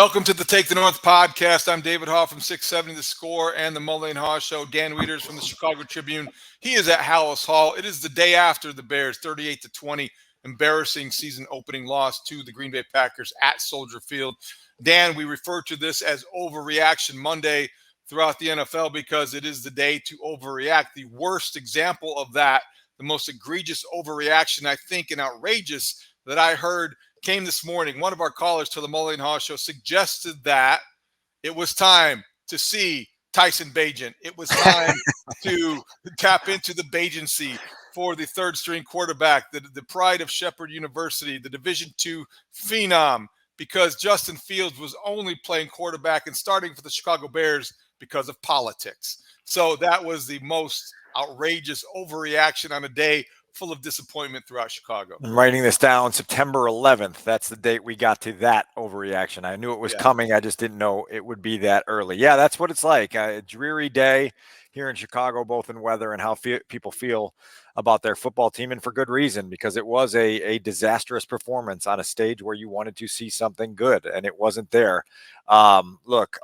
Welcome to the Take the North podcast. I'm David Haugh from 670 The Score and the Mully and Haugh Show. Dan Wiederer is from the Chicago Tribune. He is at Halas Hall. It is the day after the Bears' 38-20 embarrassing season opening loss to the Green Bay Packers at Soldier Field. Dan, we refer to this as Overreaction Monday throughout the NFL because it is the day to overreact. The worst example of that, the most egregious overreaction, I think, and outrageous that I heard came this morning. One of our callers to the Mully and Haugh Show suggested that it was time to see Tyson Bagent. It was time to tap into the Bagency for the third-string quarterback, the pride of Shepherd University, the Division II phenom, because Justin Fields was only playing quarterback and starting for the Chicago Bears because of politics. So that was the most outrageous overreaction on a day full of disappointment throughout Chicago. I'm writing this down, September 11th. That's the date we got to that overreaction. I knew it was coming. I just didn't know it would be that early. Yeah, that's what it's like. A dreary day here in Chicago, both in weather and how people feel about their football team, and for good reason, because it was a disastrous performance on a stage where you wanted to see something good, and it wasn't there. Look,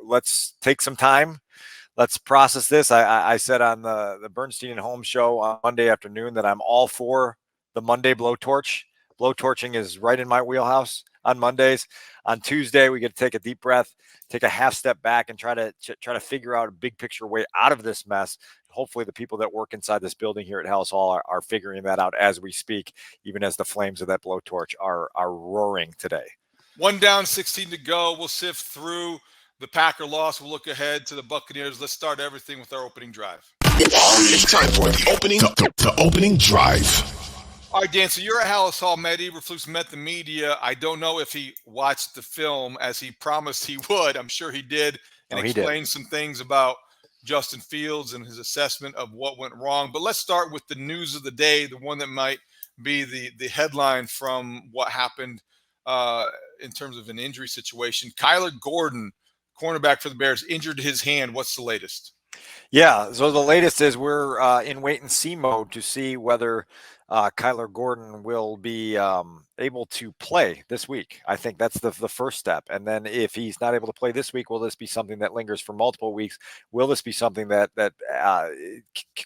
let's take some time. Let's process this. I said on the Bernstein and Holmes show on Monday afternoon that I'm all for the Monday blowtorch. Blowtorching is right in my wheelhouse on Mondays. On Tuesday, we get to take a deep breath, take a half step back, and try to figure out a big picture way out of this mess. Hopefully the people that work inside this building here at Halas Hall are figuring that out as we speak, even as the flames of that blowtorch are roaring today. 1 down, 16 to go. We'll sift through the Packer loss. We'll look ahead to the Buccaneers. Let's start everything with our opening drive. It's time for the opening drive. All right, Dan, so you're at Halas Hall. Matt Eberflus met the media. I don't know if he watched the film as he promised he would. I'm sure he did, and explained some things about Justin Fields and his assessment of what went wrong. But let's start with the news of the day, the one that might be the headline from what happened in terms of an injury situation. Kyler Gordon, cornerback for the Bears, injured his hand. What's the latest? Yeah, so the latest is we're in wait-and-see mode to see whether Kyler Gordon will be able to play this week. I think that's the first step. And then if he's not able to play this week, will this be something that lingers for multiple weeks? Will this be something that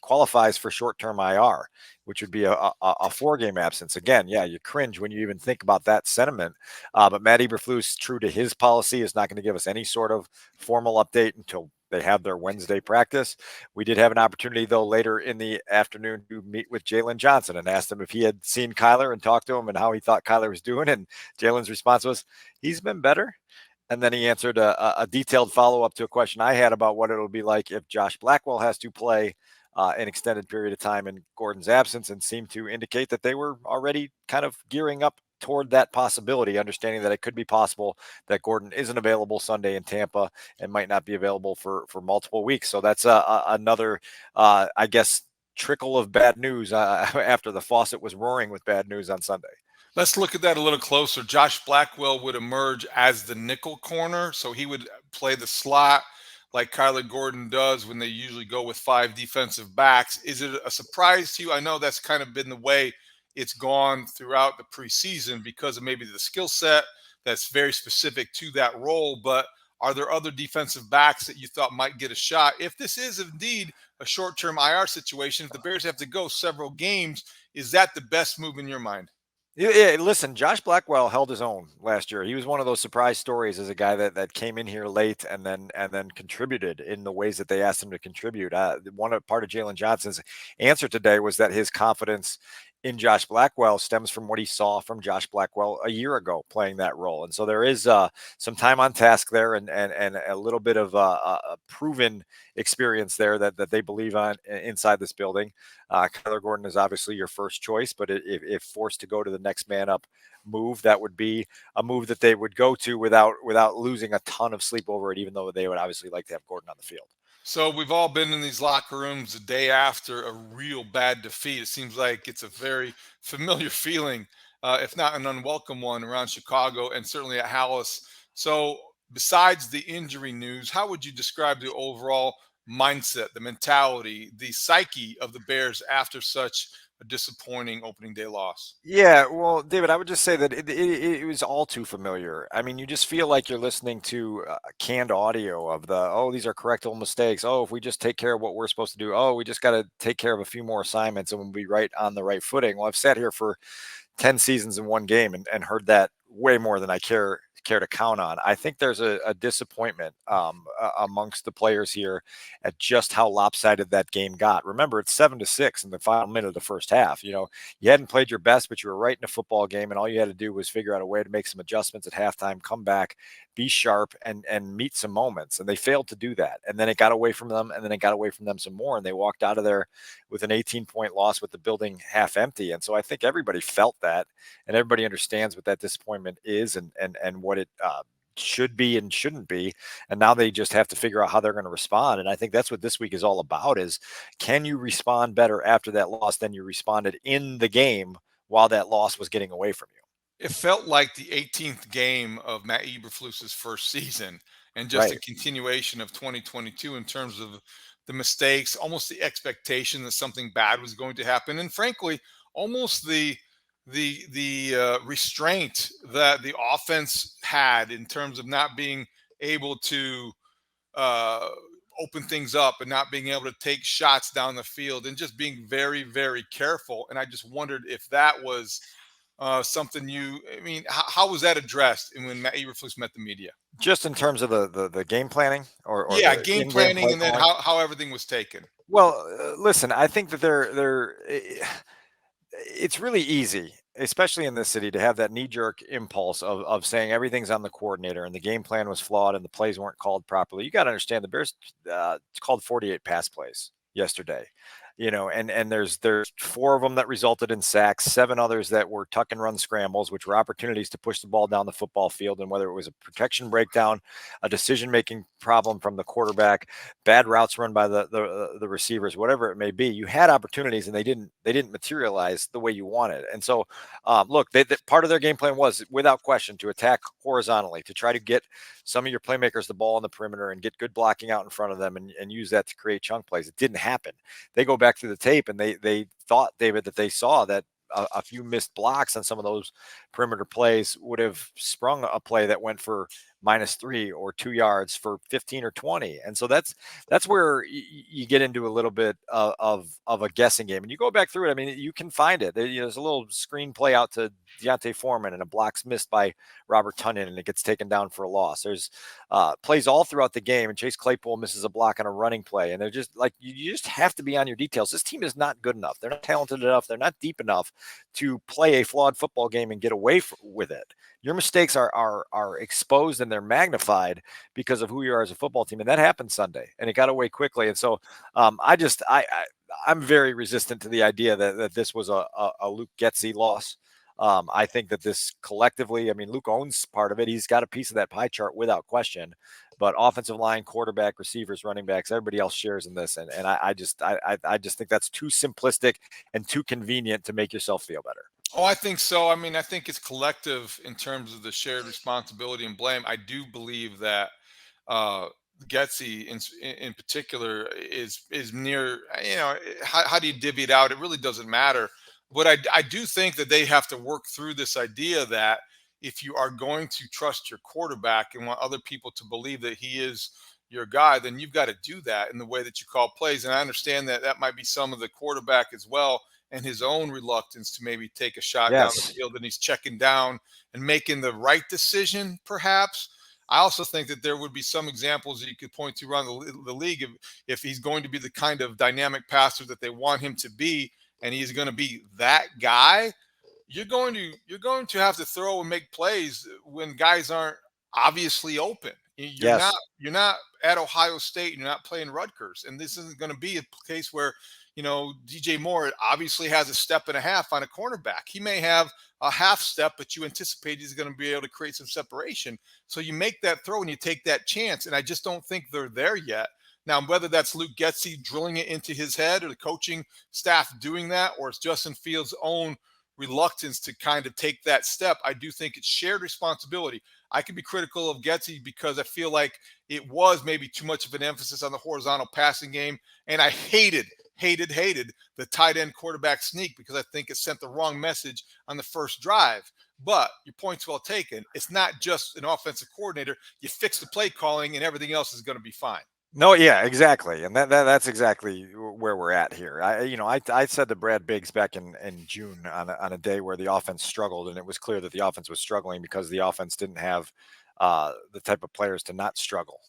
qualifies for short-term IR, which would be a 4-game absence? Again, yeah, you cringe when you even think about that sentiment. But Matt Eberflus, true to his policy, is not going to give us any sort of formal update until they have their Wednesday practice. We did have an opportunity, though, later in the afternoon to meet with Jalen Johnson and asked him if he had seen Kyler and talked to him and how he thought Kyler was doing. And Jalen's response was, he's been better. And then he answered a detailed follow-up to a question I had about what it'll be like if Josh Blackwell has to play an extended period of time in Gordon's absence, and seemed to indicate that they were already kind of gearing up toward that possibility, understanding that it could be possible that Gordon isn't available Sunday in Tampa and might not be available for multiple weeks. So that's another, I guess, trickle of bad news after the faucet was roaring with bad news on Sunday. Let's look at that a little closer. Josh Blackwell would emerge as the nickel corner, so he would play the slot like Kyler Gordon does when they usually go with 5 defensive backs. Is it a surprise to you? I know that's kind of been the way it's gone throughout the preseason because of maybe the skill set that's very specific to that role. But are there other defensive backs that you thought might get a shot? If this is indeed a short-term IR situation, if the Bears have to go several games, is that the best move in your mind? Yeah, listen, Josh Blackwell held his own last year. He was one of those surprise stories as a guy that came in here late and then contributed in the ways that they asked him to contribute. Part of Jalen Johnson's answer today was that his confidence in Josh Blackwell stems from what he saw from Josh Blackwell a year ago playing that role. And so there is some time on task there and a little bit of a proven experience there that they believe on inside this building. Kyler Gordon is obviously your first choice, but if forced to go to the next man up move, that would be a move that they would go to without losing a ton of sleep over it, even though they would obviously like to have Gordon on the field. So we've all been in these locker rooms the day after a real bad defeat. It seems like it's a very familiar feeling, if not an unwelcome one, around Chicago and certainly at Halas. So besides the injury news, how would you describe the overall mindset, the mentality, the psyche of the Bears after such a disappointing opening day loss. Yeah, well, David, I would just say that it was all too familiar. I mean, you just feel like you're listening to canned audio of these are correctable mistakes. Oh, if we just take care of what we're supposed to do. Oh, we just got to take care of a few more assignments and we'll be right on the right footing. Well, I've sat here for 10 seasons in one game and heard that way more than I care to count on. I think there's a disappointment amongst the players here at just how lopsided that game got. Remember, it's 7-6 in the final minute of the first half. You hadn't played your best, but you were right in a football game, and all you had to do was figure out a way to make some adjustments at halftime, come back, be sharp, and meet some moments. And they failed to do that. And then it got away from them, and then it got away from them some more, and they walked out of there with an 18-point loss with the building half empty. And so I think everybody felt that, and everybody understands what that disappointment is and what it should be and shouldn't be. And now they just have to figure out how they're going to respond. And I think that's what this week is all about is, can you respond better after that loss than you responded in the game while that loss was getting away from you? It felt like the 18th game of Matt Eberflus's first season, and just a continuation of 2022 in terms of the mistakes, almost the expectation that something bad was going to happen, and frankly, almost the restraint that the offense had in terms of not being able to open things up and not being able to take shots down the field and just being very, very careful. And I just wondered if that was something how was that addressed when Matt Eberflus met the media? Just in terms of the game planning or game planning, and then how everything was taken. Well, listen, I think that it's really easy, especially in this city, to have that knee-jerk impulse of saying everything's on the coordinator and the game plan was flawed and the plays weren't called properly. You got to understand the Bears called 48 pass plays yesterday. And there's 4 of them that resulted in sacks, 7 others that were tuck and run scrambles, which were opportunities to push the ball down the football field. And whether it was a protection breakdown, a decision-making problem from the quarterback, bad routes run by the receivers, whatever it may be, you had opportunities and they didn't materialize the way you wanted. And so, look, part of their game plan was, without question, to attack horizontally, to try to get some of your playmakers the ball on the perimeter and get good blocking out in front of them and use that to create chunk plays. It didn't happen. They go back through the tape and they thought, David, that they saw that a few missed blocks on some of those perimeter plays would have sprung a play that went for -3 or 2 yards for 15 or 20. And so that's where you get into a little bit of a guessing game. And you go back through it. I mean, you can find it. There's a little screen play out to Deontay Foreman and a block's missed by Robert Tunyon and it gets taken down for a loss. There's plays all throughout the game, and Chase Claypool misses a block on a running play. And they're just like, you just have to be on your details. This team is not good enough. They're not talented enough. They're not deep enough to play a flawed football game and get away with it. Your mistakes are exposed and they're magnified because of who you are as a football team. And that happened Sunday, and it got away quickly. And so I'm very resistant to the idea that this was a Luke Getsy loss. I think that this collectively, I mean, Luke owns part of it. He's got a piece of that pie chart without question, but offensive line, quarterback, receivers, running backs, everybody else shares in this. And I just think that's too simplistic and too convenient to make yourself feel better. Oh, I think so. I mean, I think it's collective in terms of the shared responsibility and blame. I do believe that Getsy in particular is near, how do you divvy it out? It really doesn't matter. But I do think that they have to work through this idea that if you are going to trust your quarterback and want other people to believe that he is your guy, then you've got to do that in the way that you call plays. And I understand that that might be some of the quarterback as well, and his own reluctance to maybe take a shot down the field, and he's checking down and making the right decision, perhaps. I also think that there would be some examples that you could point to around the league if he's going to be the kind of dynamic passer that they want him to be, and he's going to be that guy. You're going to have to throw and make plays when guys aren't obviously open. You're not at Ohio State, and you're not playing Rutgers, and this isn't going to be a case where DJ Moore obviously has a step and a half on a cornerback. He may have a half step, but you anticipate he's going to be able to create some separation. So you make that throw and you take that chance. And I just don't think they're there yet. Now, whether that's Luke Getsy drilling it into his head or the coaching staff doing that, or it's Justin Fields' own reluctance to kind of take that step, I do think it's shared responsibility. I can be critical of Getsy because I feel like it was maybe too much of an emphasis on the horizontal passing game. And I hated hated the tight end quarterback sneak because I think it sent the wrong message on the first drive. But your point's well taken. It's not just an offensive coordinator. You fix the play calling and everything else is going to be fine. No, yeah, exactly, and that's exactly where we're at here. I said to Brad Biggs back in June on a day where the offense struggled, and it was clear that the offense was struggling because the offense didn't have the type of players to not struggle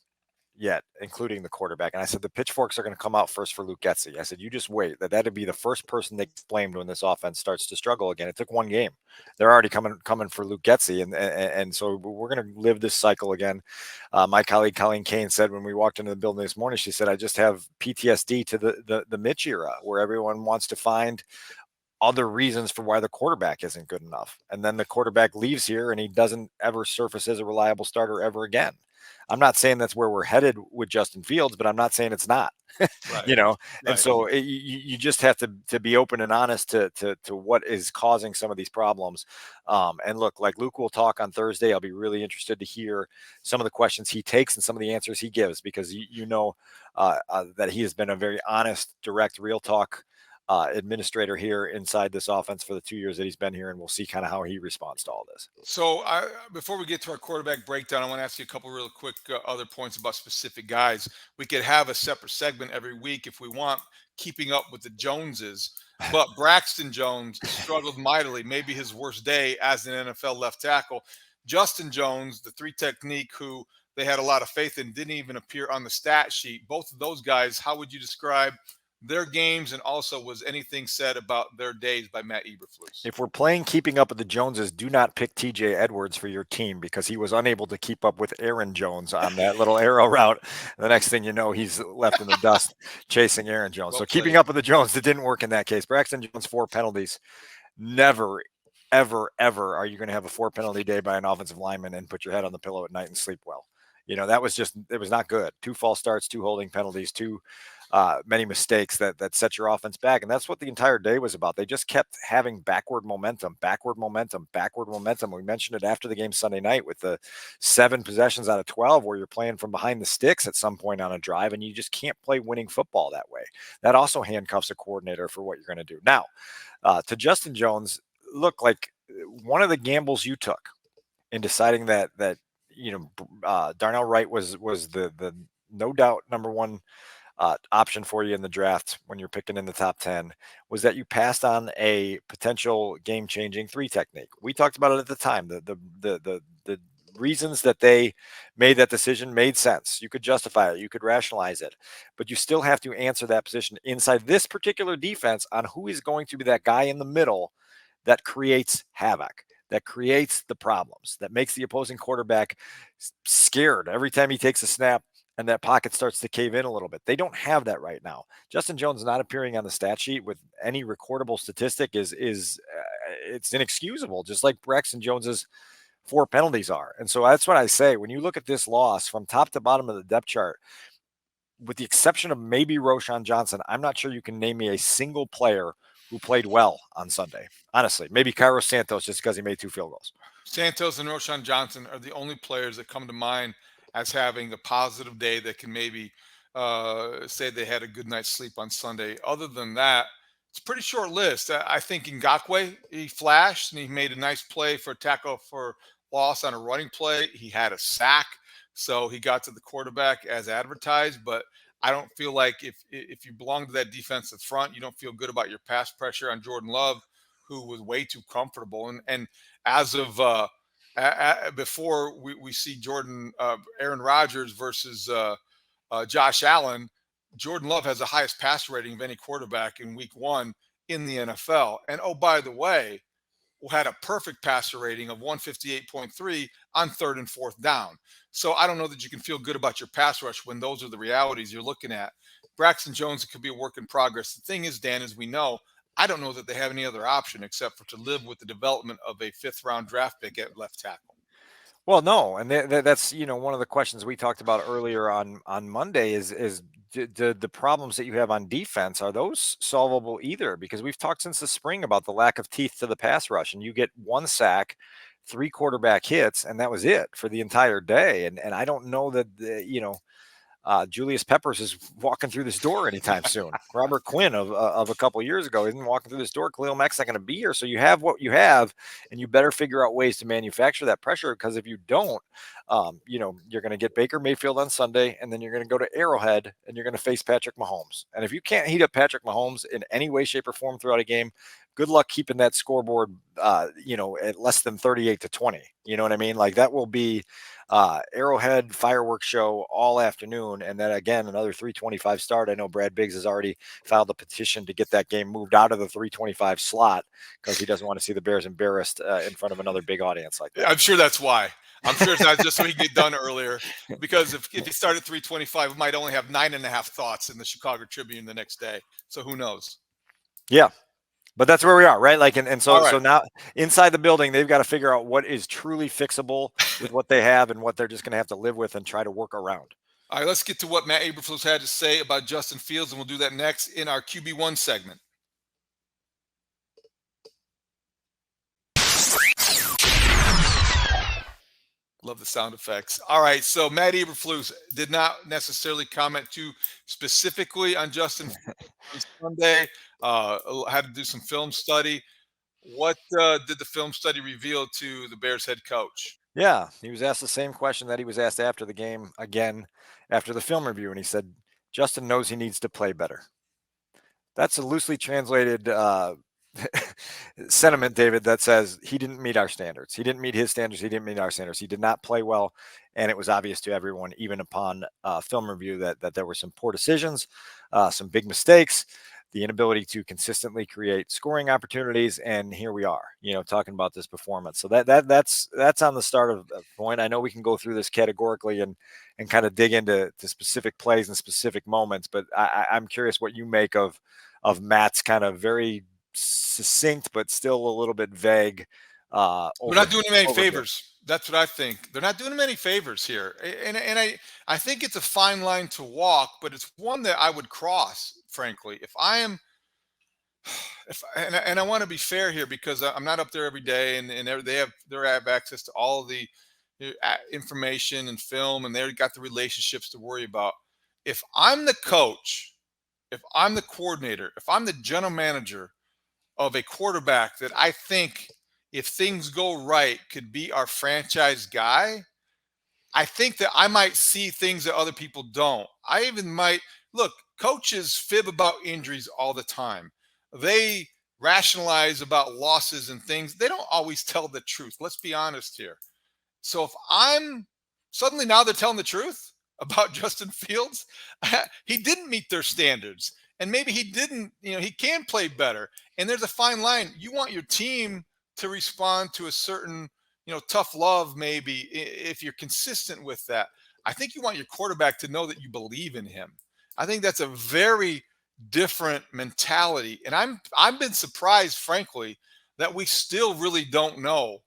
yet, including the quarterback. And I said the pitchforks are going to come out first for Luke Getsy. I said you just wait. That'd be the first person that gets blamed when this offense starts to struggle again. It took one game. They're already coming for Luke Getsy, and so we're going to live this cycle again. My colleague Colleen Kane said when we walked into the building this morning, she said I just have PTSD to the Mitch era where everyone wants to find other reasons for why the quarterback isn't good enough. And then the quarterback leaves here and he doesn't ever surface as a reliable starter ever again. I'm not saying that's where we're headed with Justin Fields, but I'm not saying it's not, Right. And Right. so you just have to be open and honest to what is causing some of these problems. And look, like Luke will talk on Thursday. I'll be really interested to hear some of the questions he takes and some of the answers he gives, because that he has been a very honest, direct, real talk administrator here inside this offense for the 2 years that he's been here, and we'll see kind of how he responds to all this. So before we get to our quarterback breakdown, I want to ask you a couple real quick other points about specific guys. We could have a separate segment every week if we want, keeping up with the Joneses. But Braxton Jones struggled mightily, maybe his worst day as an NFL left tackle. Justin Jones, the three technique, who they had a lot of faith in, didn't even appear on the stat sheet. Both of those guys, how would you describe their games, and also was anything said about their days by Matt Eberflus? If we're playing keeping up with the Joneses, do not pick TJ Edwards for your team because he was unable to keep up with Aaron Jones on that little arrow route. The next thing you know, he's left in the dust chasing Aaron Jones. Well So keeping played. up with the Jones, it didn't work in that case. Braxton Jones, 4 penalties. Never, ever, ever are you going to have a 4 penalty day by an offensive lineman and put your head on the pillow at night and sleep well. That was it was not good. 2 false starts, 2 holding penalties, 2 many mistakes that set your offense back. And that's what the entire day was about. They just kept having backward momentum. We mentioned it after the game Sunday night with the 7 possessions out of 12 where you're playing from behind the sticks at some point on a drive, and you just can't play winning football that way. That also handcuffs a coordinator for what you're going to do. Now, to Justin Jones, look, like one of the gambles you took in deciding that Darnell Wright was the no doubt number 1 option for you in the draft when you're picking in the top 10 was that you passed on a potential game-changing 3 technique. We talked about it at the time. The reasons that they made that decision made sense. You could justify it. You could rationalize it. But you still have to answer that position inside this particular defense on who is going to be that guy in the middle that creates havoc, that creates the problems, that makes the opposing quarterback scared every time he takes a snap and that pocket starts to cave in a little bit. They don't have that right now. Justin Jones not appearing on the stat sheet with any recordable statistic is it's inexcusable, just like Braxton Jones's 4 penalties are. And so that's what I say. When you look at this loss from top to bottom of the depth chart, with the exception of maybe Roschon Johnson, I'm not sure you can name me a single player who played well on Sunday. Honestly, maybe Cairo Santos just because he made 2 field goals. Santos and Roschon Johnson are the only players that come to mind as having a positive day that can maybe say they had a good night's sleep on Sunday. Other than that, it's a pretty short list. I think Ngakoue, he flashed and he made a nice play for a tackle for loss on a running play. He had a sack, so he got to the quarterback as advertised. But I don't feel like if you belong to that defensive front, you don't feel good about your pass pressure on Jordan Love, who was way too comfortable. And as of before we see Aaron Rodgers versus Josh Allen, Jordan Love has the highest pass rating of any quarterback in week 1 in the NFL. And oh, by the way, had a perfect passer rating of 158.3 on 3rd and 4th down. So I don't know that you can feel good about your pass rush when those are the realities you're looking at. Braxton Jones, it could be a work in progress. The thing is, Dan, as we know, I don't know that they have any other option except for to live with the development of a 5th-round draft pick at left tackle. Well, no, and that's one of the questions we talked about earlier on Monday is the problems that you have on defense, are those solvable either? Because we've talked since the spring about the lack of teeth to the pass rush, and you get 1 sack, 3 quarterback hits, and that was it for the entire day. And I don't know that Julius Peppers is walking through this door anytime soon. Robert Quinn of a couple of years ago isn't walking through this door. Khalil Mack's not going to be here. So you have what you have, and you better figure out ways to manufacture that pressure, because if you don't, you're going to get Baker Mayfield on Sunday, and then you're going to go to Arrowhead, and you're going to face Patrick Mahomes. And if you can't heat up Patrick Mahomes in any way, shape, or form throughout a game, good luck keeping that scoreboard, at less than 38-20. You know what I mean? Like, that will be Arrowhead fireworks show all afternoon. And then again, another 3:25 start. I know Brad Biggs has already filed a petition to get that game moved out of the 3:25 slot, because he doesn't want to see the Bears embarrassed in front of another big audience like that. I'm sure that's why. I'm sure it's not just so he can get done earlier, because if he started 3:25, we might only have 9.5 thoughts in the Chicago Tribune the next day. So who knows? Yeah. But that's where we are, right? Like, so All right. So now inside the building, they've got to figure out what is truly fixable with what they have, and what they're just going to have to live with and try to work around. All right, let's get to what Matt Eberflus had to say about Justin Fields, and we'll do that next in our QB1 segment. Love the sound effects. All right, so Matt Eberflus did not necessarily comment too specifically on Justin Fields Sunday. Had to do some film study. What did the film study reveal to the Bears head coach? Yeah, he was asked the same question that he was asked after the game, again, after the film review, and he said, Justin knows he needs to play better. That's a loosely translated sentiment, David, that says he didn't meet our standards. He didn't meet his standards. He didn't meet our standards. He did not play well, and it was obvious to everyone, even upon film review, that there were some poor decisions, some big mistakes, the inability to consistently create scoring opportunities, and here we are, talking about this performance. So that's on the start of the point. I know we can go through this categorically and kind of dig into specific plays and specific moments, but I'm curious what you make of Matt's kind of very succinct but still a little bit vague. We're not doing him any favors. That's what I think. They're not doing him any favors here, and I think it's a fine line to walk, but it's one that I would cross, frankly. If I am, and I want to be fair here, because I'm not up there every day, and they have access to all the information and film, and they've got the relationships to worry about. If I'm the coach, if I'm the coordinator, if I'm the general manager of a quarterback that I think, if things go right, could be our franchise guy, I think that I might see things that other people don't. I even might look, coaches fib about injuries all the time. They rationalize about losses and things. They don't always tell the truth. Let's be honest here. So if I'm suddenly, now they're telling the truth about Justin Fields, he didn't meet their standards. And maybe he didn't, he can play better. And there's a fine line. You want your team to respond to a certain, tough love, maybe, if you're consistent with that. I think you want your quarterback to know that you believe in him. I think that's a very different mentality. And I've been surprised, frankly, that we still really don't know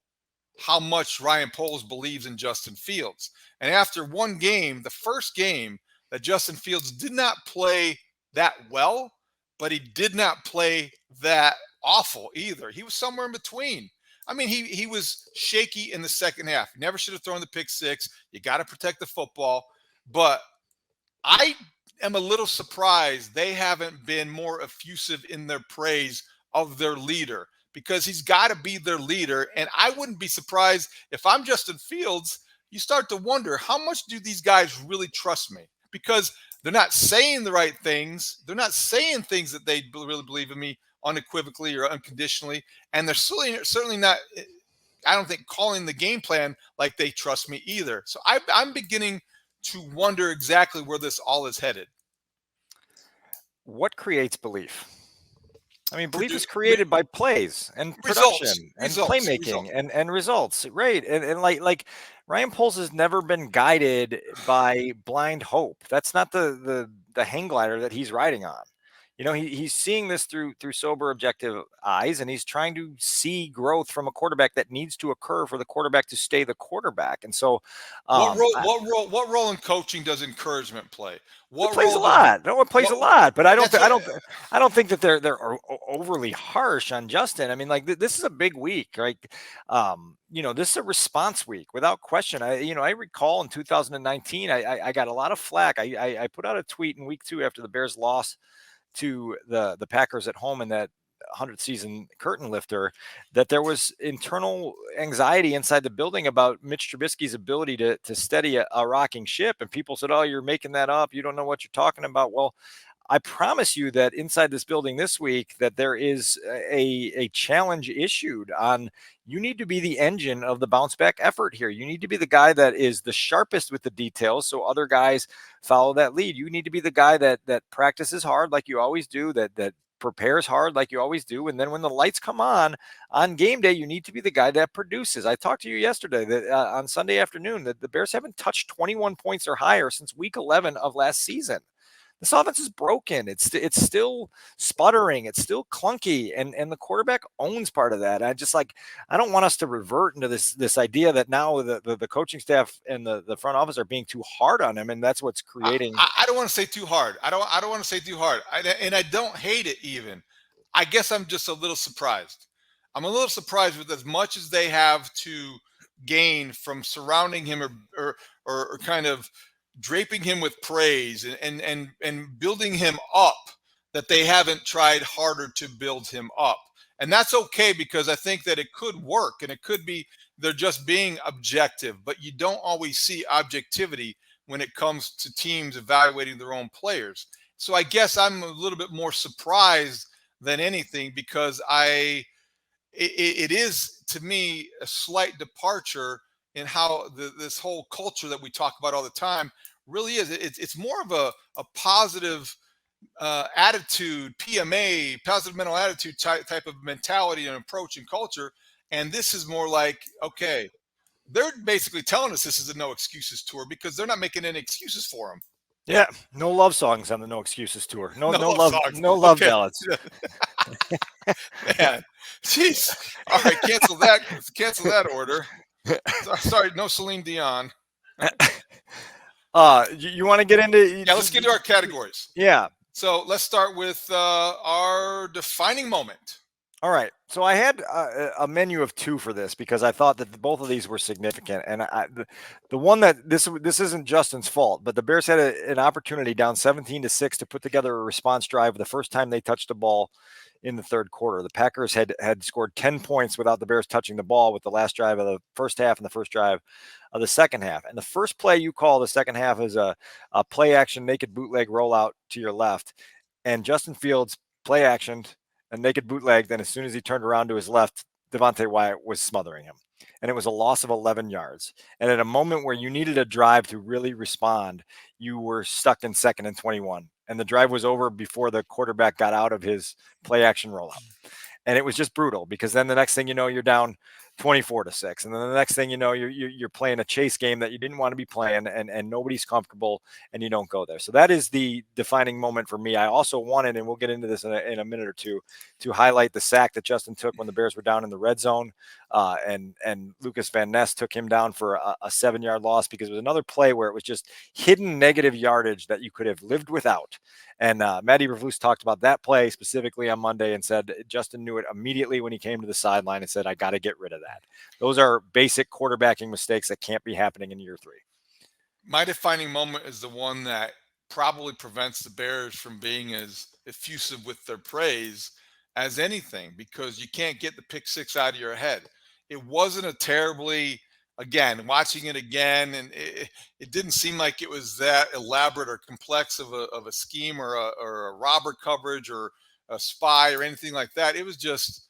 how much Ryan Poles believes in Justin Fields. And after one game, the first game, that Justin Fields did not play that well, but he did not play that awful either. He was somewhere in between. I mean, he was shaky in the second half. He never should have thrown the pick six. You got to protect the football. But I am a little surprised they haven't been more effusive in their praise of their leader, because he's got to be their leader. And I wouldn't be surprised if I'm Justin Fields. You start to wonder, how much do these guys really trust me? Because they're not saying the right things. They're not saying things that they really believe in me unequivocally or unconditionally. And they're certainly not, I don't think, calling the game plan like they trust me either. So I'm beginning to wonder exactly where this all is headed. What creates belief? I mean, belief is created by plays and production and playmaking and results, right? And like Ryan Poles has never been guided by blind hope. That's not the hang glider that he's riding on. He's seeing this through sober, objective eyes, and he's trying to see growth from a quarterback that needs to occur for the quarterback to stay the quarterback. And so, What role? What role in coaching does encouragement play? it What plays a role does lot. No, it plays a what? lot, but I don't, That's what. I don't think that they're overly harsh on Justin. I mean, like this is a big week, right? This is a response week without question. I recall in 2019, I got a lot of flack. I put out a tweet in week 2 after the Bears lost to the Packers at home in that 100th season curtain lifter, that there was internal anxiety inside the building about Mitch Trubisky's ability to steady a rocking ship. And people said, "Oh, you're making that up. You don't know what you're talking about." Well, I promise you that inside this building this week, that there is a challenge issued on, you need to be the engine of the bounce back effort here. You need to be the guy that is the sharpest with the details, so other guys follow that lead. You need to be the guy that practices hard like you always do, that prepares hard like you always do, and then when the lights come on game day, you need to be the guy that produces. I talked to you yesterday that on Sunday afternoon that the Bears haven't touched 21 points or higher since week 11 of last season. This offense is broken. It's still sputtering. It's still clunky, and the quarterback owns part of that. I don't want us to revert into this idea that now the coaching staff and the front office are being too hard on him, and that's what's creating. I don't want to say too hard. I don't want to say too hard. And I don't hate it even. I guess I'm just a little surprised. I'm a little surprised with as much as they have to gain from surrounding him or kind of draping him with praise and building him up, that they haven't tried harder to build him up. And that's okay, because I think that it could work, and it could be they're just being objective, but you don't always see objectivity when it comes to teams evaluating their own players. So I guess I'm a little bit more surprised than anything, because it is to me a slight departure in how this whole culture that we talk about all the time really is. It's more of a positive attitude, PMA, positive mental attitude type of mentality and approach and culture. And this is more like, okay, they're basically telling us this is a no excuses tour, because they're not making any excuses for them. Yeah, no love songs on the No Excuses tour. No love songs. no love Okay. ballads. Man, jeez. All right, cancel that. Cancel that order. Sorry, no Celine Dion. You want to get into? Yeah, let's get into our categories. Yeah. So let's start with our defining moment. All right. So I had a menu of 2 for this, because I thought that both of these were significant. And the one that this isn't Justin's fault, but the Bears had an opportunity down 17-6 to put together a response drive the first time they touched the ball in the third quarter. The Packers had scored 10 points without the Bears touching the ball with the last drive of the first half and the first drive of the second half. And the first play you call the second half is a play action naked bootleg rollout to your left. And Justin Fields play actioned a naked bootleg. Then as soon as he turned around to his left, Devontae Wyatt was smothering him. And it was a loss of 11 yards. And at a moment where you needed a drive to really respond, you were stuck in 2nd and 21. And the drive was over before the quarterback got out of his play action rollout. And it was just brutal, because then the next thing you know, you're down 24-6. And then the next thing you know, you're playing a chase game that you didn't want to be playing, and nobody's comfortable, and you don't go there. So that is the defining moment for me. I also wanted, and we'll get into this in a minute or two, to highlight the sack that Justin took when the Bears were down in the red zone. And Lucas Van Ness took him down for a 7-yard loss, because it was another play where it was just hidden negative yardage that you could have lived without. And Matt Eberflus talked about that play specifically on Monday and said Justin knew it immediately when he came to the sideline and said, I got to get rid of that. Those are basic quarterbacking mistakes that can't be happening in year 3. My defining moment is the one that probably prevents the Bears from being as effusive with their praise as anything, because you can't get the pick six out of your head. It wasn't a terribly, again, watching it again, and it didn't seem like it was that elaborate or complex of a scheme or a robber coverage or a spy or anything like that. It was just,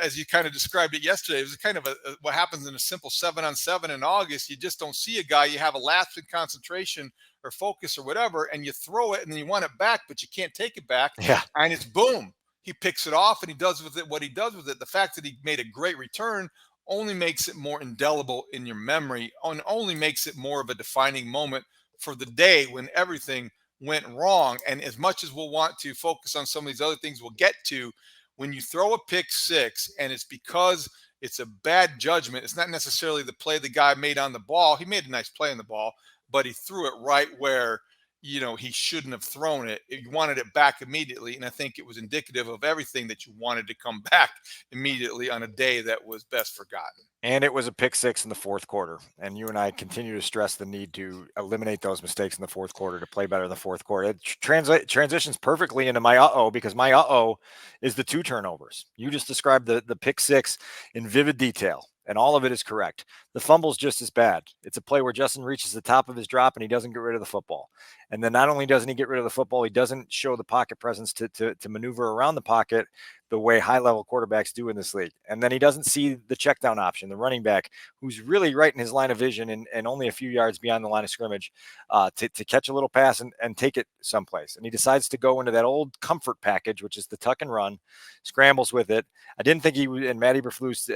as you kind of described it yesterday, it was kind of what happens in a simple 7-on-7 in August. You just don't see a guy. You have a lapse in concentration or focus or whatever, and you throw it and then you want it back, but you can't take it back. Yeah. And it's boom. He picks it off and he does with it what he does with it. The fact that he made a great return only makes it more indelible in your memory, and only makes it more of a defining moment for the day when everything went wrong. And as much as we'll want to focus on some of these other things we'll get to, when you throw a pick six and it's because it's a bad judgment, it's not necessarily the play the guy made on the ball. He made a nice play on the ball, but he threw it right where, he shouldn't have thrown it. You wanted it back immediately. And I think it was indicative of everything that you wanted to come back immediately on a day that was best forgotten. And it was a pick six in the fourth quarter. And you and I continue to stress the need to eliminate those mistakes in the fourth quarter, to play better in the fourth quarter. It transitions perfectly into my because my is the 2 turnovers. You just described the pick six in vivid detail, and all of it is correct. The fumble's just as bad. It's a play where Justin reaches the top of his drop and he doesn't get rid of the football. And then not only doesn't he get rid of the football, he doesn't show the pocket presence to maneuver around the pocket the way high-level quarterbacks do in this league. And then he doesn't see the check down option, the running back, who's really right in his line of vision and only a few yards beyond the line of scrimmage to catch a little pass and take it someplace. And he decides to go into that old comfort package, which is the tuck and run, scrambles with it. I didn't think and Matt Eberflus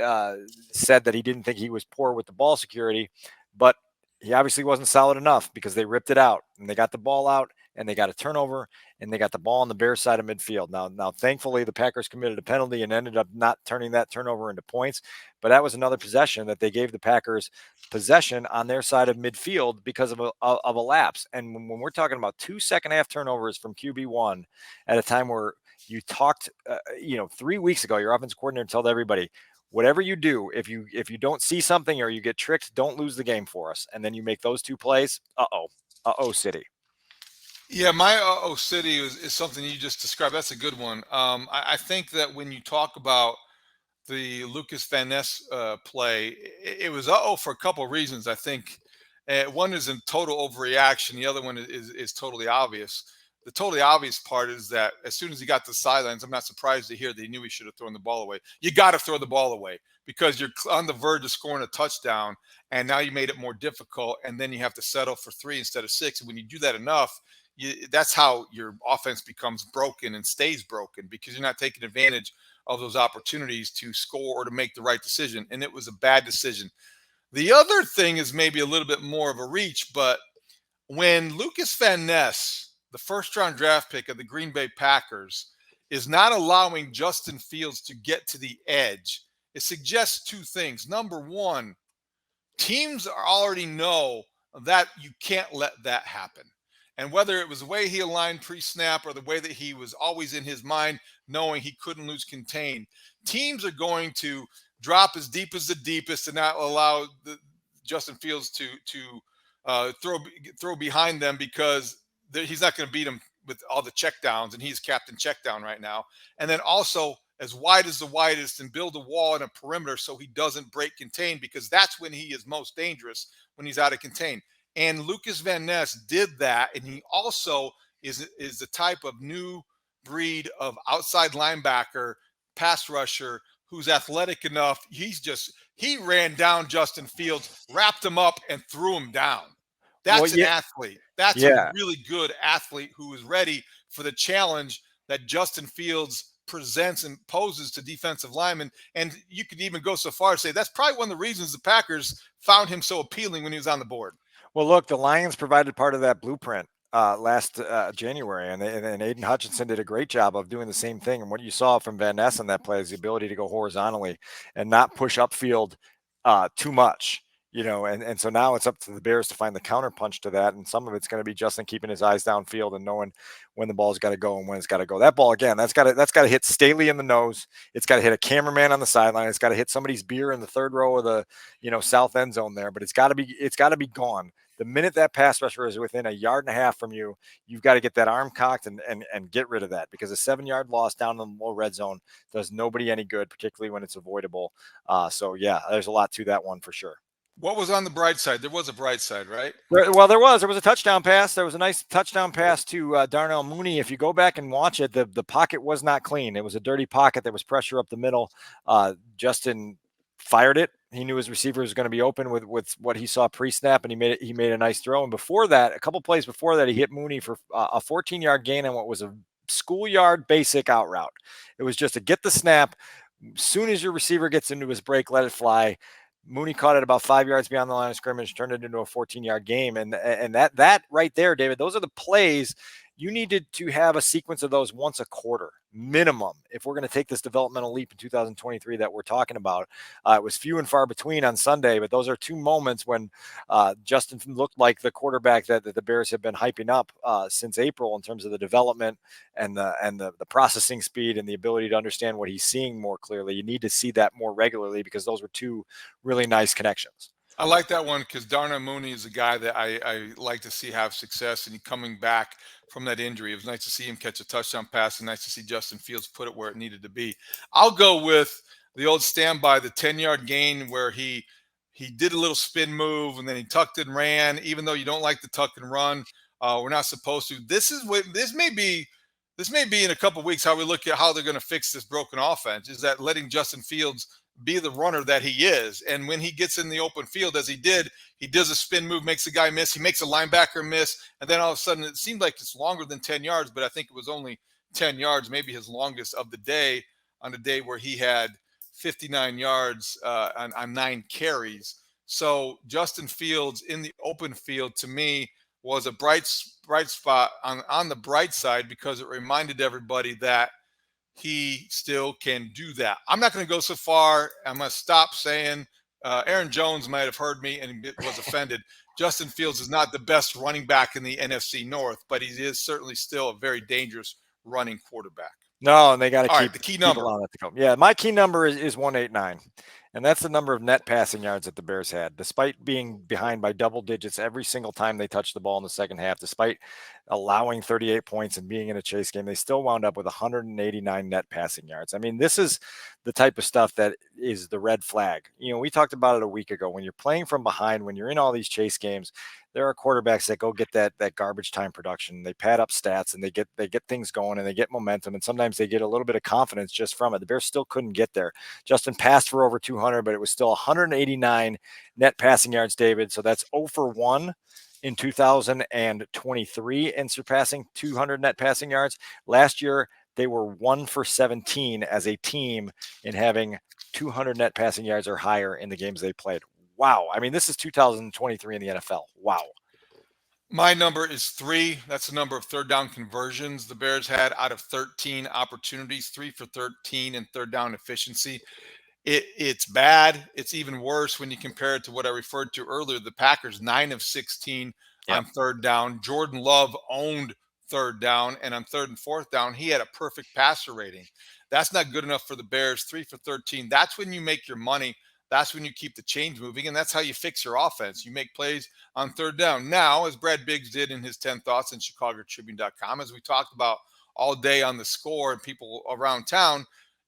said that he didn't think he was poor with the ball security, but he obviously wasn't solid enough because they ripped it out and they got the ball out and they got a turnover and they got the ball on the Bears side of midfield. Now, thankfully, the Packers committed a penalty and ended up not turning that turnover into points. But that was another possession that they gave the Packers possession on their side of midfield because of a lapse. And when we're talking about 2 second-half turnovers from QB1 at a time where you talked, 3 weeks ago, your offensive coordinator told everybody, whatever you do, if you don't see something or you get tricked, don't lose the game for us. And then you make those 2 plays. City. Yeah, my city is something you just described. That's a good one. I think that when you talk about the Lucas Van Ness play, it was for a couple of reasons. I think one is in total overreaction. The other one is totally obvious. The totally obvious part is that as soon as he got to the sidelines, I'm not surprised to hear that he knew he should have thrown the ball away. You got to throw the ball away because you're on the verge of scoring a touchdown, and now you made it more difficult, and then you have to settle for 3 instead of 6. And when you do that enough, that's how your offense becomes broken and stays broken, because you're not taking advantage of those opportunities to score or to make the right decision. And it was a bad decision. The other thing is maybe a little bit more of a reach, but when Lucas Van Ness, the first-round draft pick of the Green Bay Packers, is not allowing Justin Fields to get to the edge, it suggests 2 things. Number one, teams already know that you can't let that happen. And whether it was the way he aligned pre-snap or the way that he was always in his mind knowing he couldn't lose contain, teams are going to drop as deep as the deepest and not allow Justin Fields to throw behind them, because he's not going to beat him with all the checkdowns, and he's captain checkdown right now. And then also as wide as the widest and build a wall and a perimeter so he doesn't break contain, because that's when he is most dangerous, when he's out of contain. And Lucas Van Ness did that, and he also is the type of new breed of outside linebacker, pass rusher, who's athletic enough. He ran down Justin Fields, wrapped him up, and threw him down. That's an athlete. That's a really good athlete who is ready for the challenge that Justin Fields presents and poses to defensive linemen. And you could even go so far as to say that's probably one of the reasons the Packers found him so appealing when he was on the board. Well, look, the Lions provided part of that blueprint last January, and Aiden Hutchinson did a great job of doing the same thing. And what you saw from Van Ness on that play is the ability to go horizontally and not push upfield too much. And so now it's up to the Bears to find the counterpunch to that. And some of it's going to be Justin keeping his eyes downfield and knowing when the ball's got to go and when it's got to go. That ball, again, that's got to hit Staley in the nose. It's got to hit a cameraman on the sideline. It's got to hit somebody's beer in the third row of the, south end zone there. But it's got to be gone. The minute that pass rusher is within 1.5 yards from you, you've got to get that arm cocked and get rid of that, because a 7-yard loss down in the low red zone does nobody any good, particularly when it's avoidable. So there's a lot to that one for sure. What was on the bright side? There was a bright side, right? Well, there was a touchdown pass. There was a nice touchdown pass to Darnell Mooney. If you go back and watch it, the pocket was not clean. It was a dirty pocket. There was pressure up the middle. Justin fired it. He knew his receiver was going to be open with what he saw pre-snap, and he made a nice throw. And before that, a couple plays before that, he hit Mooney for a 14-yard gain on what was a schoolyard basic out route. It was just to get the snap. As soon as your receiver gets into his break, let it fly. Mooney caught it about 5 yards beyond the line of scrimmage, turned it into a 14-yard game. And that right there, David, those are the plays. You needed to have a sequence of those once a quarter minimum if we're going to take this developmental leap in 2023 that we're talking about. It was few and far between on Sunday, but those are two moments when Justin looked like the quarterback that the Bears have been hyping up since April in terms of the development and the processing speed and the ability to understand what he's seeing more clearly. You need to see that more regularly because those were two really nice connections. I like that one because Darnell Mooney is a guy that I like to see have success, and he coming back from that injury. It was nice to see him catch a touchdown pass, and nice to see Justin Fields put it where it needed to be. I'll go with the old standby, the 10-yard gain where he did a little spin move and then he tucked and ran. Even though you don't like the tuck and run, we're not supposed to. This may be in a couple of weeks how we look at how they're going to fix this broken offense. Is that letting Justin Fields be the runner that he is. And when he gets in the open field, as he did, he does a spin move, makes a guy miss. He makes a linebacker miss. And then all of a sudden, it seemed like it's longer than 10 yards, but I think it was only 10 yards, maybe his longest of the day, on a day where he had 59 yards on 9 carries. So Justin Fields in the open field, to me, was a bright spot on the bright side because it reminded everybody that he still can do that. I'm not going to go so far. I'm going to stop saying Aaron Jones might have heard me and was offended. Justin Fields is not the best running back in the NFC North, but he is certainly still a very dangerous running quarterback. No, and they got to keep the key number. Yeah, my key number is 189. And that's the number of net passing yards that the Bears had, despite being behind by double digits every single time they touched the ball in the second half, despite allowing 38 points and being in a chase game. They still wound up with 189 net passing yards. I mean, this is the type of stuff that is the red flag. We talked about it a week ago. When you're playing from behind, when you're in all these chase games, there are quarterbacks that go get that garbage time production. They pad up stats and they get things going and they get momentum. And sometimes they get a little bit of confidence just from it. The Bears still couldn't get there. Justin passed for over 200, but it was still 189 net passing yards, David. So that's 0 for 1 in 2023 and surpassing 200 net passing yards. Last year, they were 1 for 17 as a team in having 200 net passing yards or higher in the games they played. Wow. I mean, this is 2023 in the NFL. Wow. My number is 3. That's the number of third down conversions the Bears had out of 13 opportunities, 3 for 13 in third down efficiency. It's bad. It's even worse when you compare it to what I referred to earlier. The Packers, 9 of 16 on third down. Jordan Love owned third down, and on third and fourth down, he had a perfect passer rating. That's not good enough for the Bears. 3 for 13. That's when you make your money. That's when you keep the chains moving, and that's how you fix your offense. You make plays on third down. Now, as Brad Biggs did in his 10 thoughts in ChicagoTribune.com, as we talked about all day on the score and people around town,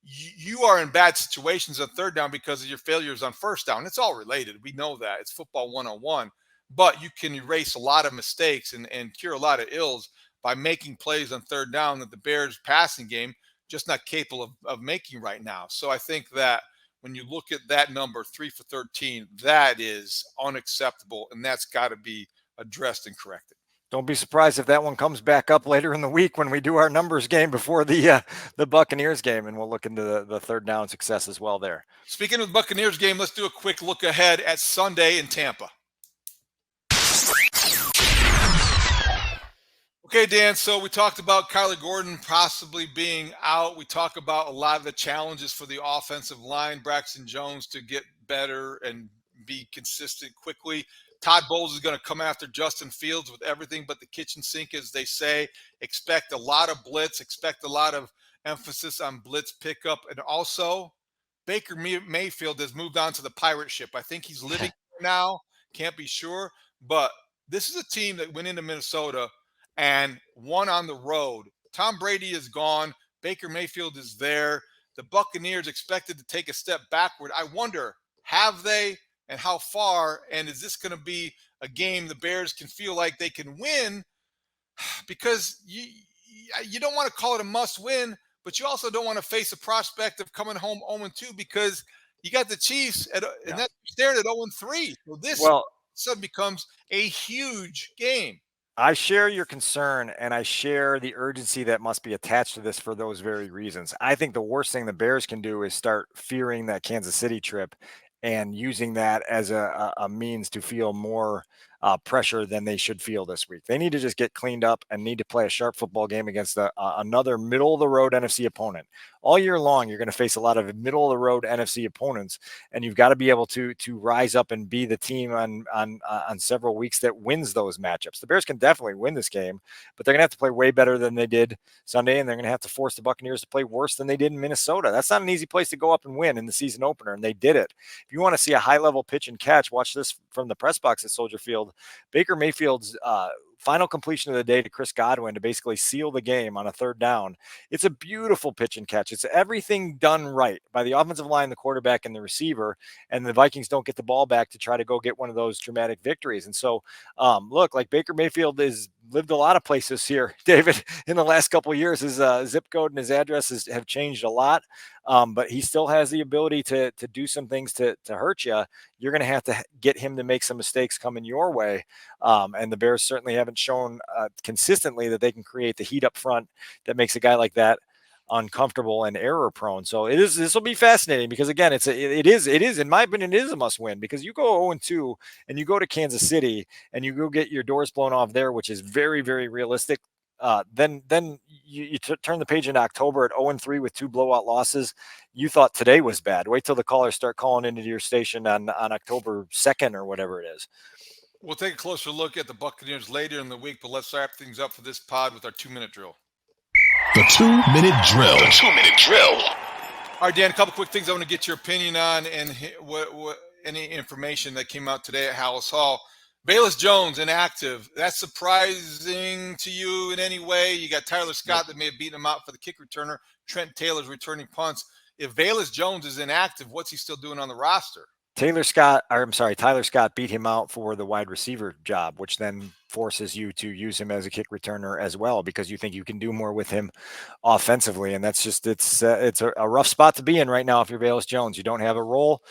you are in bad situations on third down because of your failures on first down. It's all related. We know that. It's football 101. But you can erase a lot of mistakes and cure a lot of ills by making plays on third down that the Bears passing game just not capable of making right now. So I think that when you look at that number, 3 for 13, that is unacceptable, and that's got to be addressed and corrected. Don't be surprised if that one comes back up later in the week when we do our numbers game before the Buccaneers game, and we'll look into the third down success as well there. Speaking of the Buccaneers game, let's do a quick look ahead at Sunday in Tampa. Okay, Dan, so we talked about Kyler Gordon possibly being out. We talk about a lot of the challenges for the offensive line, Braxton Jones to get better and be consistent quickly. Todd Bowles is going to come after Justin Fields with everything but the kitchen sink, as they say. Expect a lot of blitz, expect a lot of emphasis on blitz pickup. And also, Baker Mayfield has moved on to the pirate ship. I think he's living there now. Can't be sure. But this is a team that went into Minnesota and won on the road. Tom Brady is gone. Baker Mayfield is there. The Buccaneers expected to take a step backward. I wonder, have they, and how far? And is this going to be a game the Bears can feel like they can win? Because you don't want to call it a must-win, but you also don't want to face the prospect of coming home 0-2 because you got the Chiefs and that's staring at 0-3. So this suddenly becomes a huge game. I share your concern, and I share the urgency that must be attached to this for those very reasons. I think the worst thing the Bears can do is start fearing that Kansas City trip and using that as a means to feel more pressure than they should feel this week. They need to just get cleaned up and need to play a sharp football game against another middle of the road NFC opponent. All year long, you're going to face a lot of middle of the road NFC opponents, and you've got to be able to rise up and be the team on several weeks that wins those matchups. The Bears can definitely win this game, but they're going to have to play way better than they did Sunday, and they're going to have to force the Buccaneers to play worse than they did in Minnesota. That's not an easy place to go up and win in the season opener, and they did it. If you want to see a high-level pitch and catch, watch this from the press box at Soldier Field. Baker Mayfield's final completion of the day to Chris Godwin to basically seal the game on a third down. It's a beautiful pitch and catch. It's everything done right by the offensive line, the quarterback, and the receiver, and the Vikings don't get the ball back to try to go get one of those dramatic victories. And so, look, like Baker Mayfield has lived a lot of places here, David, in the last couple of years. His zip code and his addresses have changed a lot, but he still has the ability to do some things to hurt you. You're going to have to get him to make some mistakes coming your way. And the Bears certainly haven't shown consistently that they can create the heat up front that makes a guy like that uncomfortable and error prone. So this will be fascinating because again, it is in my opinion, it is a must win because you go 0-2 and you go to Kansas City and you go get your doors blown off there, which is very, very realistic. Then you turn the page in October at 0-3 with 2 blowout losses. You thought today was bad. Wait till the callers start calling into your station on October 2nd or whatever it is. We'll take a closer look at the Buccaneers later in the week, but let's wrap things up for this pod with our 2-minute drill. The 2-minute drill. The 2-minute drill. All right, Dan, a couple quick things I want to get your opinion on and what any information that came out today at Haugh. Bayless Jones inactive. That's surprising to you in any way? You got Tyler Scott that may have beaten him out for the kick returner. Trent Taylor's returning punts. If Bayless Jones is inactive, what's he still doing on the roster? Tyler Scott beat him out for the wide receiver job, which then forces you to use him as a kick returner as well because you think you can do more with him offensively. And that's just it's a rough spot to be in right now if you're Bayless Jones. You don't have a role.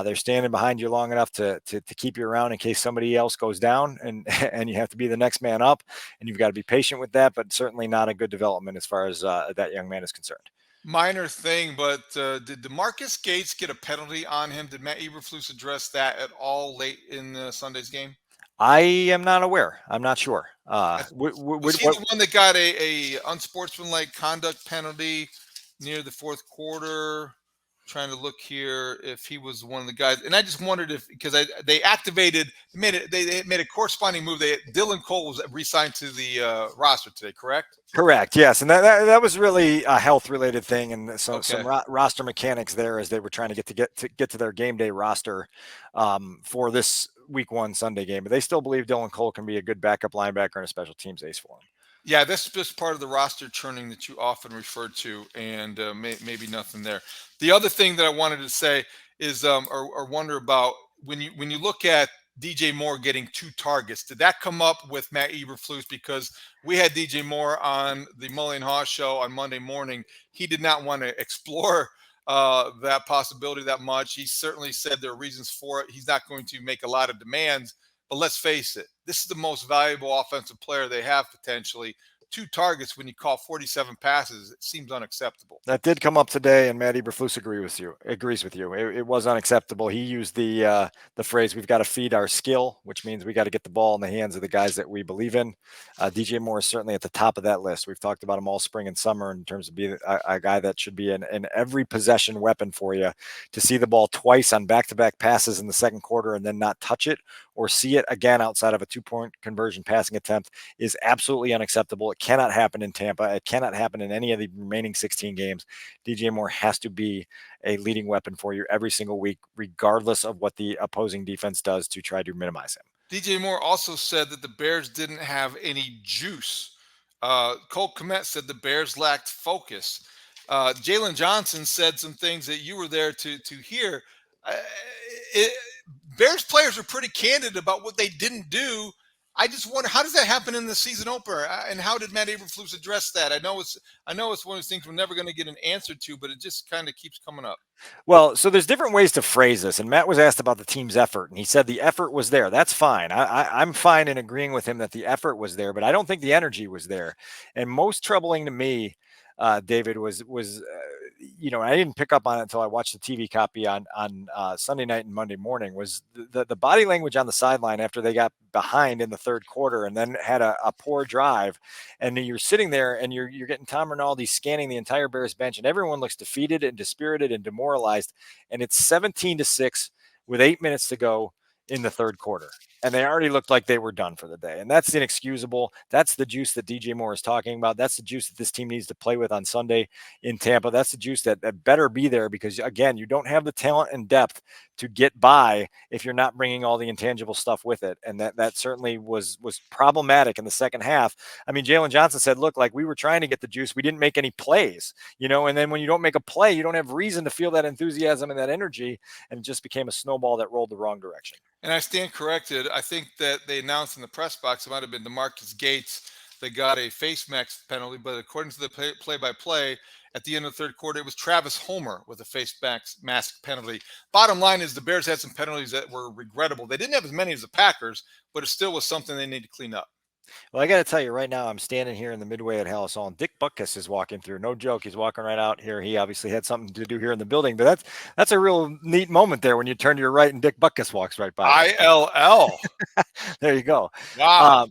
They're standing behind you long enough to keep you around in case somebody else goes down and you have to be the next man up. And you've got to be patient with that, but certainly not a good development as far as that young man is concerned. Minor thing, but did DeMarcus Gates get a penalty on him? Did Matt Eberflus address that at all late in Sunday's game? I am not aware. I'm not sure. Was he the one that got a unsportsmanlike conduct penalty near the fourth quarter? Trying to look here if he was one of the guys, and I just wondered if because they made a corresponding move. Dylan Cole was re-signed to the roster today, correct? Correct. Yes, and that was really a health related thing, and some roster mechanics there as they were trying to get to their game day roster for this Week 1 Sunday game. But they still believe Dylan Cole can be a good backup linebacker and a special teams ace for him. Yeah, that's just part of the roster churning that you often refer to, and maybe nothing there. The other thing that I wanted to say is, or wonder about when you look at DJ Moore getting 2 targets, did that come up with Matt Eberflus? Because we had DJ Moore on the Mully and Haugh show on Monday morning. He did not want to explore that possibility that much. He certainly said there are reasons for it. He's not going to make a lot of demands. But let's face it, this is the most valuable offensive player they have potentially. 2 targets when you call 47 passes, it seems unacceptable. That did come up today, and Matt Eberflus agrees with you. It was unacceptable. He used the phrase, "We've got to feed our skill," which means we got to get the ball in the hands of the guys that we believe in. DJ Moore is certainly at the top of that list. We've talked about him all spring and summer in terms of being a guy that should be an every possession weapon for you. To see the ball twice on back-to-back passes in the second quarter and then not touch it or see it again outside of a 2-point conversion passing attempt is absolutely unacceptable. It cannot happen in Tampa. It cannot happen in any of the remaining 16 games. DJ Moore has to be a leading weapon for you every single week, regardless of what the opposing defense does to try to minimize him. DJ Moore also said that the Bears didn't have any juice. Cole Kmet said the Bears lacked focus. Jalen Johnson said some things that you were there to hear. Bears players are pretty candid about what they didn't do. I just wonder, how does that happen in the season opener? And how did Matt Eberflus address that? I know it's one of those things we're never going to get an answer to, but it just kind of keeps coming up. Well, so there's different ways to phrase this. And Matt was asked about the team's effort, and he said the effort was there. That's fine. I'm fine in agreeing with him that the effort was there, but I don't think the energy was there. And most troubling to me, David, was I didn't pick up on it until I watched the TV copy on Sunday night and Monday morning, was the body language on the sideline after they got behind in the third quarter and then had a poor drive. And you're sitting there and you're getting Tom Rinaldi scanning the entire Bears bench, and everyone looks defeated and dispirited and demoralized. And it's 17-6 with 8 minutes to go in the third quarter. And they already looked like they were done for the day. And that's inexcusable. That's the juice that DJ Moore is talking about. That's the juice that this team needs to play with on Sunday in Tampa. That's the juice that better be there, because, again, you don't have the talent and depth to get by if you're not bringing all the intangible stuff with it. And that certainly was problematic in the second half. I mean, Jalen Johnson said, look, like, we were trying to get the juice. We didn't make any plays, and then when you don't make a play, you don't have reason to feel that enthusiasm and that energy. And it just became a snowball that rolled the wrong direction. And I stand corrected. I think that they announced in the press box it might have been DeMarcus Gates that got a face mask penalty, but according to the play-by-play, at the end of the third quarter, it was Travis Homer with a face mask penalty. Bottom line is the Bears had some penalties that were regrettable. They didn't have as many as the Packers, but it still was something they need to clean up. Well, I got to tell you right now, I'm standing here in the midway at Haugh Hall, and Dick Butkus is walking through. No joke. He's walking right out here. He obviously had something to do here in the building, but that's a real neat moment there when you turn to your right and Dick Butkus walks right by. ILL. There you go. Wow.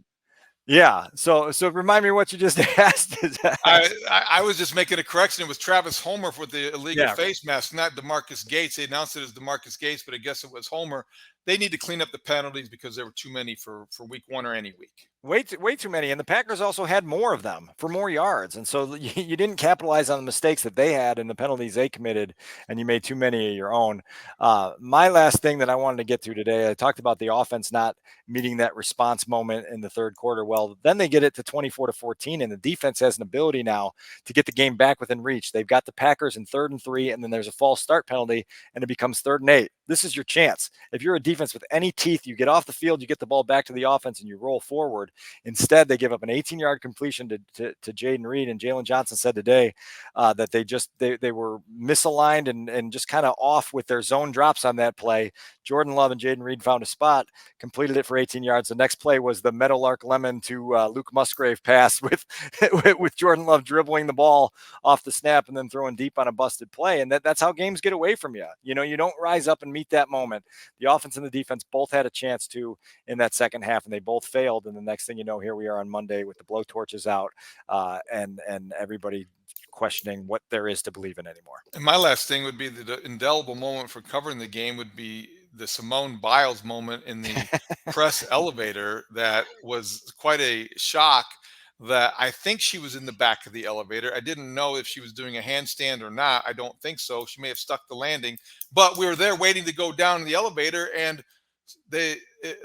Yeah. So remind me what you just asked. I was just making a correction. It was Travis Homer for the illegal face mask, not DeMarcus Gates. They announced it as DeMarcus Gates, but I guess it was Homer. They need to clean up the penalties because there were too many for week one or any week. Way too many. And the Packers also had more of them for more yards. And so you didn't capitalize on the mistakes that they had and the penalties they committed, and you made too many of your own. My last thing that I wanted to get through today, I talked about the offense not meeting that response moment in the third quarter. Well, then they get it to 24-14, and the defense has an ability now to get the game back within reach. They've got the Packers in 3rd and 3, and then there's a false start penalty, and it becomes 3rd and 8. This is your chance. If you're a defense with any teeth, you get off the field, you get the ball back to the offense, and you roll forward. Instead, they give up an 18-yard completion to Jaden Reed, and Jalen Johnson said today that they were misaligned and just kind of off with their zone drops on that play. Jordan Love and Jaden Reed found a spot, completed it for 18 yards. The next play was the Meadowlark Lemon to Luke Musgrave pass with Jordan Love dribbling the ball off the snap and then throwing deep on a busted play. And that's how games get away from you. You don't rise up and meet that moment. The offense and the defense both had a chance to in that second half, and they both failed. And the next thing you know, here we are on Monday with the blowtorches out and everybody questioning what there is to believe in anymore. And my last thing would be the indelible moment for covering the game would be the Simone Biles moment in the press elevator. That was quite a shock. That I think she was in the back of the elevator. I didn't know if she was doing a handstand or not. I don't think so. She may have stuck the landing, but we were there waiting to go down in the elevator, and the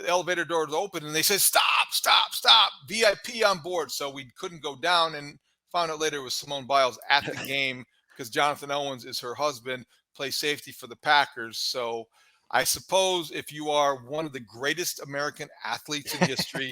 elevator doors open, and they said, stop, VIP on board. So we couldn't go down, and found out later it was Simone Biles at the game because Jonathan Owens is her husband, plays safety for the Packers. So I suppose if you are one of the greatest American athletes in history,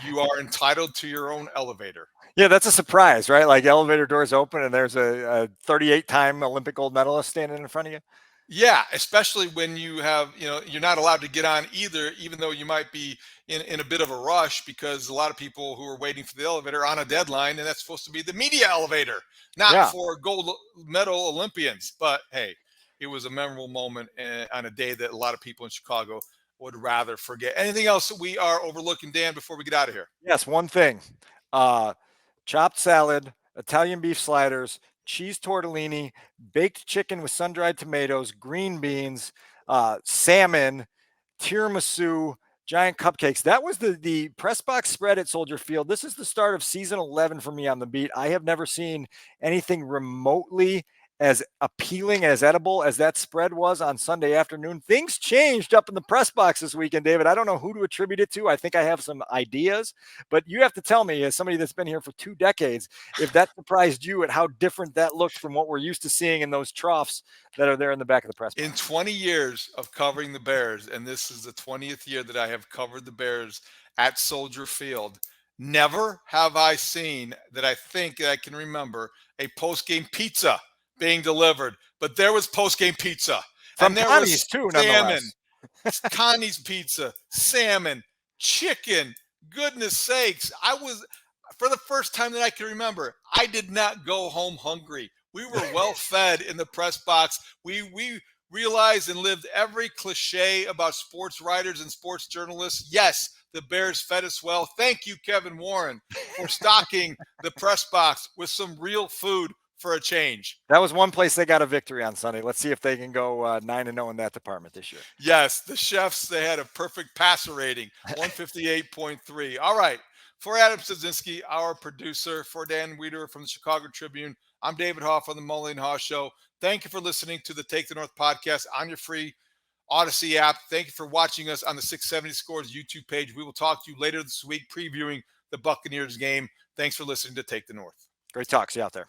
you are entitled to your own elevator. Yeah, that's a surprise, right? Like, elevator doors open and there's a 38-time Olympic gold medalist standing in front of you. Yeah, especially when you have, you're not allowed to get on either, even though you might be in a bit of a rush, because a lot of people who are waiting for the elevator are on a deadline, and that's supposed to be the media elevator, not for gold medal Olympians. But hey, it was a memorable moment on a day that a lot of people in Chicago would rather forget. Anything else that we are overlooking, Dan, before we get out of here? Yes, one thing. Chopped salad, Italian beef sliders, cheese tortellini, baked chicken with sun-dried tomatoes, green beans, salmon, tiramisu, giant cupcakes. That was the press box spread at Soldier Field. This is the start of season 11 for me on the beat. I have never seen anything remotely as appealing, as edible as that spread was on Sunday afternoon. Things changed up in the press box this weekend, David. I don't know who to attribute it to. I think I have some ideas, but you have to tell me, as somebody that's been here for 2 decades, if that surprised you at how different that looked from what we're used to seeing in those troughs that are there in the back of the press box. In 20 years of covering the Bears, and this is the 20th year that I have covered the Bears at Soldier Field, never have I seen that I think that I can remember a post-game pizza being delivered, but there was post-game pizza. From and there Connie's was too, salmon, Connie's pizza, salmon, chicken. Goodness sakes. I was, for the first time that I can remember, I did not go home hungry. We were well fed in the press box. We realized and lived every cliche about sports writers and sports journalists. Yes, the Bears fed us well. Thank you, Kevin Warren, for stocking the press box with some real food for a change. That was one place they got a victory on Sunday. Let's see if they can go 9-0 in that department this year. Yes, the Chefs, they had a perfect passer rating, 158.3. All right. For Adam Szynski, our producer, for Dan Wiederer from the Chicago Tribune, I'm David Haugh on the Mully and Haugh Show. Thank you for listening to the Take the North podcast on your free Odyssey app. Thank you for watching us on the 670 Scores YouTube page. We will talk to you later this week previewing the Buccaneers game. Thanks for listening to Take the North. Great talk. See you out there.